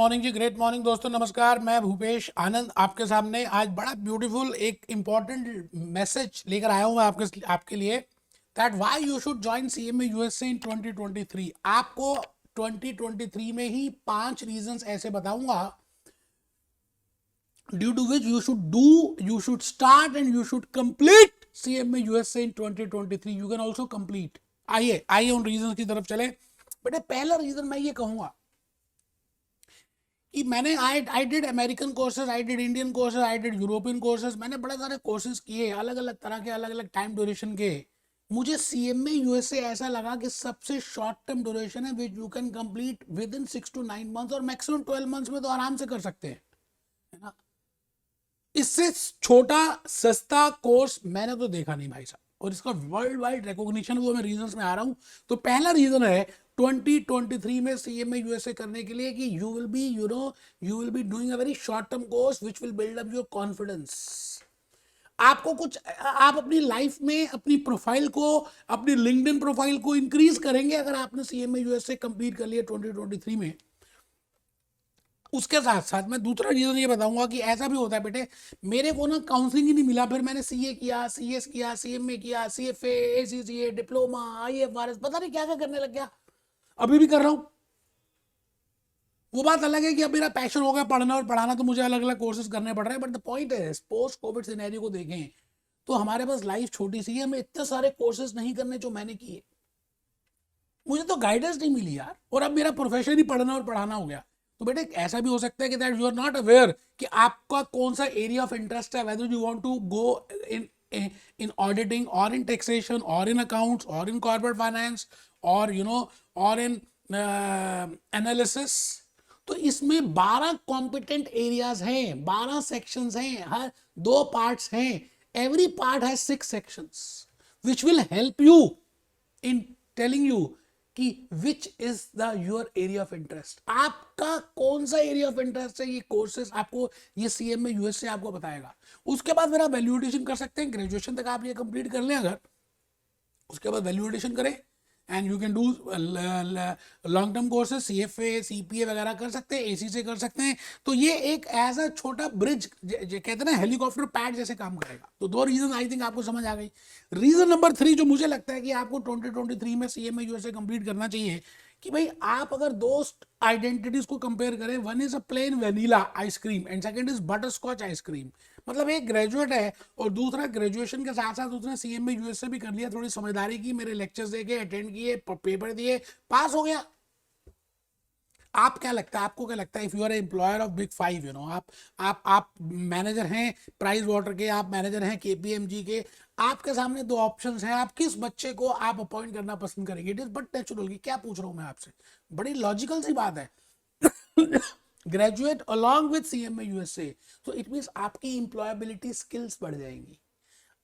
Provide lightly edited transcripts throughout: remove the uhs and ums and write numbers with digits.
Morning जी, great morning दोस्तों, नमस्कार। मैं भूपेश आनंद आपके सामने आज बड़ा ब्यूटीफुल एक इम्पॉर्टेंट मैसेज लेकर आया हूँ मैं आपके लिए that why you should join CMA USA in 2023। आपको 2023 में ही 5 रीजंस ऐसे बताऊंगा due to which you should start and you should complete CMA USA in 2023। You can also complete. आइए आइए उन रीजन की तरफ चले। बेटे पहला रीजन मैं ये कहूंगा कि मैंने I did American courses, I did Indian courses, I did European courses. मैंने बड़े सारे कोर्सेज किए अलग अलग तरह के, अलग अलग टाइम ड्यूरेशन के। मुझे सीएमए यूएसए ऐसा लगा कि सबसे शॉर्ट टर्म ड्यूरेशन है which you can complete with in 6 to 9 months और मैक्सिमम 12 months में तो आराम से कर सकते हैं, है ना। इससे छोटा सस्ता कोर्स मैंने तो देखा नहीं भाई साहब, और इसका वर्ल्ड वाइड रिकॉग्निशन, वो मैं रीजंस में आ रहा हूं। तो पहला रीजन है 2023 में सीएमए यूएसए करने के लिए कि you will be doing a very short term course which will build up your confidence. आपको कुछ, आप अपनी लाइफ में अपनी प्रोफाइल को, अपनी लिंक्डइन प्रोफाइल को इंक्रीज करेंगे अगर आपने सीएमए यूएसए कंप्लीट कर लिया 2023 में। उसके साथ साथ मैं दूसरा रीजन ये बताऊंगा कि ऐसा भी होता है बेटे, मेरे को ना काउंसलिंग ही नहीं मिला, फिर मैंने सीए किया, सीएस किया, सीएमए किया, सीएफए, एसीसीए, डिप्लोमा, आईएफआरएस, पता नहीं क्या क्या करने लग गया। अभी भी कर रहा हूं। वो बात अलग है कि अब मेरा पैशन हो गया पढ़ना और पढ़ाना, तो मुझे अलग अलग कोर्सेज करने पड़ रहे हैं। बट द पॉइंट है, पोस्ट कोविड सिनेरियो को देखें तो हमारे पास लाइफ छोटी सी है, हमें इतने सारे कोर्सेज नहीं करने जो मैंने किए। मुझे तो गाइडेंस नहीं मिली यार, और अब मेरा प्रोफेशन ही पढ़ना और पढ़ाना हो गया। तो बेटे ऐसा भी हो सकता है कि that you are not aware कि आपका कौन सा एरिया ऑफ इंटरेस्ट है, whether you want to go in auditing और इन टैक्सेशन और इन अकाउंट्स और इन कॉर्पोरेट फाइनेंस और और इन एनालिसिस। तो इसमें 12 कॉम्पिटेंट एरियाज हैं, 12 सेक्शंस हैं, हर 2 पार्ट्स हैं। Every part has 6 sections which will help you in telling you कि which is the your area of interest. आपका कौन सा एरिया ऑफ इंटरेस्ट है, ये कोर्सेज आपको, ये सीएमए यूएसए आपको बताएगा। उसके बाद फिर आप वैल्यूएशन कर सकते हैं। ग्रेजुएशन तक आप ये कंप्लीट कर लें अगर, उसके बाद वैल्यूएशन करें and you can do long term courses, CFA, CPA वगैरह कर सकते हैं, एसी से कर सकते हैं। तो ये एक ऐसा छोटा ब्रिज, कहते हैं ना हेलीकॉप्टर पैड जैसे काम करेगा। तो 2 रीजन आई थिंक आपको समझ आ गई। रीजन नंबर 3 जो मुझे लगता है कि आपको 2023 में सीएमए यूएसए कंप्लीट करना चाहिए कि भाई आप अगर दोस्त आइडेंटिटीज को कंपेयर करें, one is a plain vanilla ice cream and second is butterscotch ice cream. मतलब एक ग्रेजुएट है और दूसरा ग्रेजुएशन के साथ साथ उसने सीएमए यूएसए भी कर लिया, थोड़ी समझदारी की, मेरे लेक्चर्स देखे, अटेंड किए, पेपर दिए, पास हो गया। आप क्या लगता है, आपको क्या लगता है, if you are employer of big 5, आप मैनेजर हैं प्राइस वाटर के, आप मैनेजर हैं केपीएमजी के, आपके सामने 2 ऑप्शंस हैं, आप किस बच्चे को आप अपॉइंट करना पसंद करेंगे? It is but natural. क्या पूछ रहा हूं मैं आपसे, बड़ी लॉजिकल सी बात है। Graduate along with CMA USA, तो इट मींस आपकी इंप्लॉयबिलिटी स्किल्स बढ़ जाएंगी,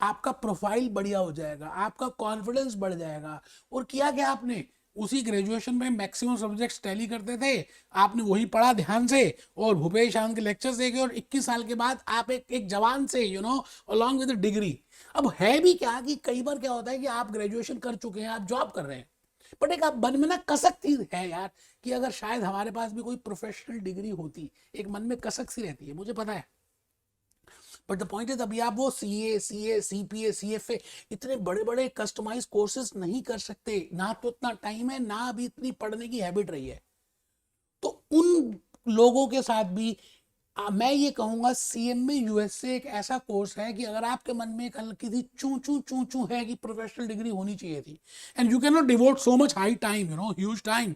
आपका प्रोफाइल बढ़िया हो जाएगा, आपका कॉन्फिडेंस बढ़ जाएगा। और किया क्या आपने, उसी ग्रेजुएशन में मैक्सिमम सब्जेक्ट्स टैली करते थे, आपने वही पढ़ा ध्यान से और भूपेश आनंद के लेक्चर्स देखे, और 21 साल के बाद आप एक जवान से अलॉन्ग विद डिग्री। अब है भी क्या कि कई बार क्या होता है कि आप ग्रेजुएशन कर चुके हैं, आप जॉब कर रहे हैं, बट एक आप मन में ना कसक थी है यार कि अगर शायद हमारे पास भी कोई प्रोफेशनल डिग्री होती, एक मन में कसक सी रहती है, मुझे पता है। बट द पॉइंट इज अभी आप वो सीए, सीपीए, सीएफए, इतने बड़े बड़े कस्टमाइज कोर्सेज नहीं कर सकते, ना तो इतना टाइम है, ना अभी इतनी पढ़ने की हैबिट रही है। तो उन लोगों के साथ भी मैं ये कहूंगा सीएमए यूएसए एक ऐसा कोर्स है कि अगर आपके मन में एक हल्की सी चू चू है कि प्रोफेशनल डिग्री होनी चाहिए थी and you can not devote so much high time, huge time,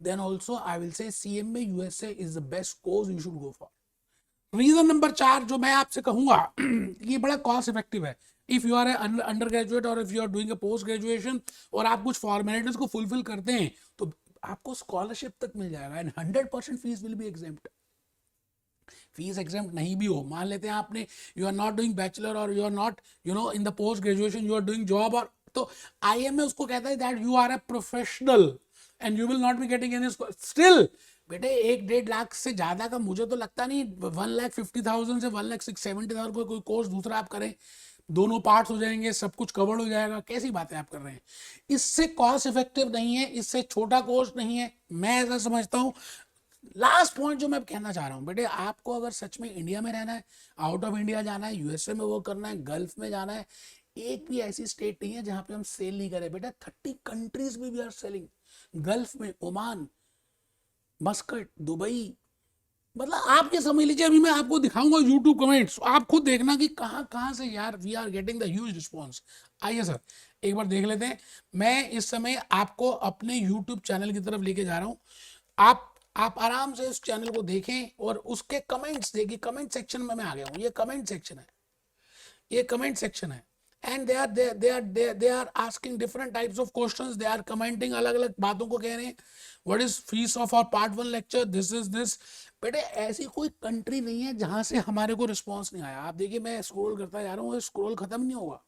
then also I will say CMA USA is the best course you should go for. Reason number 4 जो मैं आपसे कहूंगा ये बड़ा कॉस्ट इफेक्टिव है। If you are undergraduate और if you are doing a post graduation और आप कुछ फॉर्मेलिटीज को फुलफिल करते हैं तो आपको स्कॉलरशिप तक मिल जाएगा and 100% fees will be exempt. Fees exam नहीं भी हो, मान लेते हैं आपने, you are not doing bachelor और you are not in the post graduation, you are doing job, और तो आईएमए उसको कहता है that you are a professional and you will not be getting any still. बेटे 1-1.5 लाख से ज्यादा का मुझे तो लगता नहीं, 1,50,000 से 1,70,000 कोई कोर्स दूसरा आप करें, दोनों पार्ट्स हो जाएंगे, सब कुछ कवर्ड हो जाएगा। कैसी बातें आप कर रहे हैं, इससे कॉस्ट इफेक्टिव नहीं है, इससे छोटा कोर्स नहीं है। मैं ऐसा समझता हूं लास्ट पॉइंट जो मैं कहना चाह रहा हूँ बेटे, आपको अगर सच में इंडिया में रहना है, आउट ऑफ इंडिया जाना है, यूएसए में वर्क करना है, गल्फ में जाना है, एक भी ऐसी स्टेट नहीं है जहां पे हम सेल नहीं करें बेटा। 30 कंट्रीज में वी आर सेलिंग, गल्फ में ओमान, मस्कट, दुबई, मतलब आप ये समझ लीजिए। अभी मैं आपको दिखाऊंगा यूट्यूब कमेंट्स, आप खुद देखना कि कहाँ कहाँ से यार we are getting the huge response. आइए सर एक बार देख लेते हैं। मैं इस समय आपको अपने यूट्यूब चैनल की तरफ लेके जा रहा हूँ। आप आराम से इस चैनल को देखें और उसके कमेंट्स देखिए। कमेंट सेक्शन में मैं आ गया हूँ, ये कमेंट सेक्शन है, ये कमेंट सेक्शन है। And they are asking different types of questions, they are commenting, अलग अलग बातों को कह रहे हैं। What is fees of our part 1 lecture, this is this. बेटे ऐसी कोई कंट्री नहीं है जहां से हमारे को रिस्पॉन्स नहीं आया। आप देखिए मैं स्क्रॉल करता जा रहा हूँ, स्क्रॉल खत्म नहीं होगा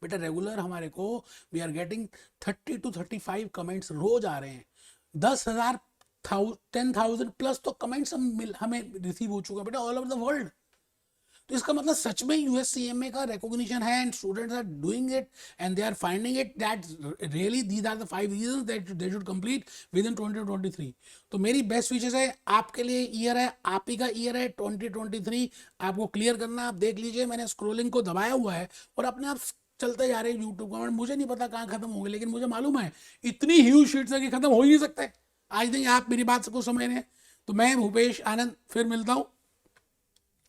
बेटा। रेगुलर हमारे को we are getting 30 to 35 comments रोज आ रहे हैं। 10,000 10,000 प्लस तो कमेंट्स हमें रिसीव हो चुके हैं बेटा ऑल ओवर द वर्ल्ड। तो इसका मतलब सच में यूएससीएमए का रिकॉग्निशन है and students are doing it and they are finding it that really these are the 5 reasons that they should complete within 2023। तो मेरी बेस्ट विशेस है आपके लिए, ईयर है आप ही का ईयर है 2023, आपको क्लियर करना। आप देख लीजिए मैंने स्क्रोलिंग को दबाया हुआ है और अपने आप चलते जा रहे हैं यूट्यूब कमेंट। मुझे नहीं पता कहाँ खत्म होंगे, लेकिन मुझे मालूम है इतनी ह्यूज शीट्स है कि खत्म हो ही नहीं सकते। आज नहीं आप मेरी बात को समझ रहे हैं। तो मैं भूपेश आनंद फिर मिलता हूँ।